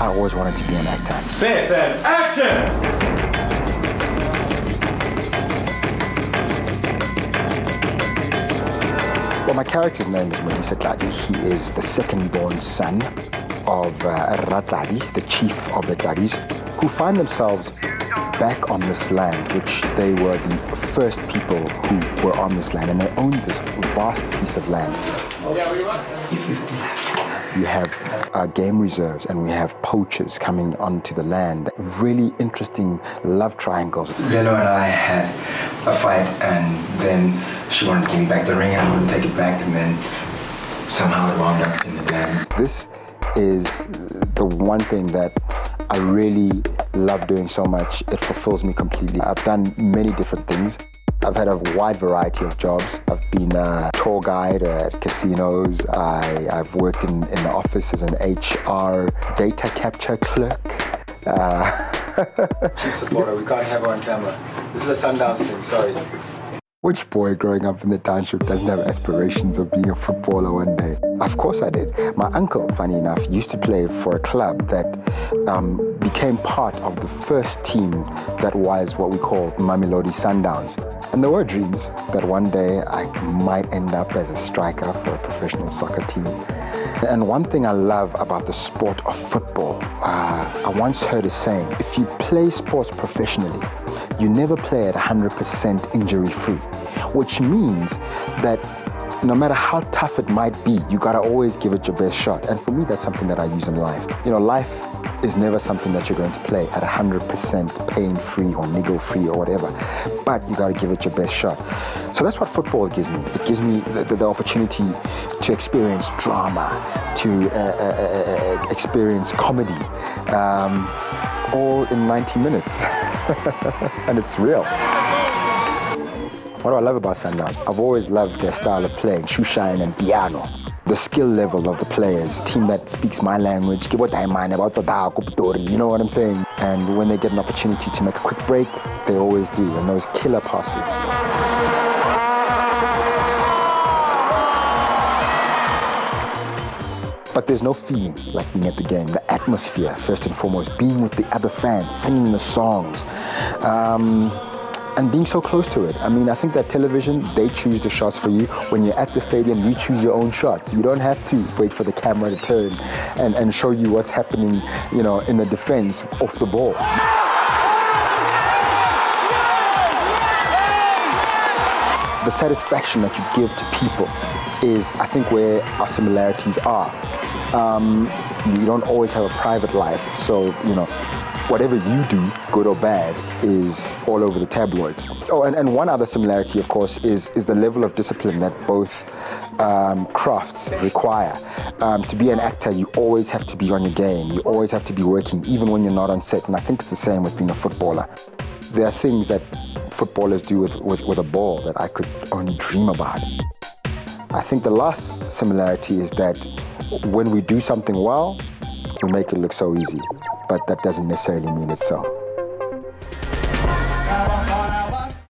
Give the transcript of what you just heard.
I always wanted to be an actor. Set and action! Well, my character's name is Tumisho Masha. He is the second-born son of Ratladi, the chief of the Tladis, who find themselves back on this land, which they were the first people who were on this land, and they owned this vast piece of land. You have game reserves, and we have poachers coming onto the land. Really interesting love triangles. Lelo and I had a fight, and then she wanted to give me back the ring, and I wouldn't take it back, and then somehow it wound up in the dam. This is the one thing that I really love doing so much. It fulfills me completely. I've done many different things. I've had a wide variety of jobs. I've been a tour guide at casinos. I've worked in the office as an HR data capture clerk. Chief supporter, we can't have her on camera. This is a Sundowns thing, sorry. Which boy growing up in the township doesn't have aspirations of being a footballer one day? Of course I did. My uncle, funny enough, used to play for a club that became part of the first team that was what we call Mamelodi Sundowns. And there were dreams that one day I might end up as a striker for a professional soccer team. And one thing I love about the sport of football, I once heard a saying, if you play sports professionally, you never play at 100% injury-free, which means that no matter how tough it might be, you gotta always give it your best shot. And for me, that's something that I use in life. You know, life is never something that you're going to play at 100% pain-free or niggle-free or whatever, but you gotta give it your best shot. So that's what football gives me. It gives me the opportunity to experience drama, to experience comedy, all in 90 minutes. And it's real. What do I love about Sundowns? I've always loved their style of playing, shoeshine and piano. The skill level of the players, team that speaks my language, you know what I'm saying? And when they get an opportunity to make a quick break, they always do, and those killer passes. But there's no feeling like being at the game. The atmosphere, first and foremost, being with the other fans, singing the songs, and being so close to it. I mean, I think that television, they choose the shots for you. When you're at the stadium, you choose your own shots. You don't have to wait for the camera to turn and show you what's happening, you know, in the defense off the ball. The satisfaction that you give to people is, I think, where our similarities are. You don't always have a private life, so, you know, whatever you do, good or bad, is all over the tabloids. Oh, and one other similarity, of course, is the level of discipline that both crafts require. To be an actor, you always have to be on your game. You always have to be working, even when you're not on set. And I think it's the same with being a footballer. There are things that footballers do with a ball that I could only dream about. I think the last similarity is that when we do something well, we make it look so easy, but that doesn't necessarily mean it's so.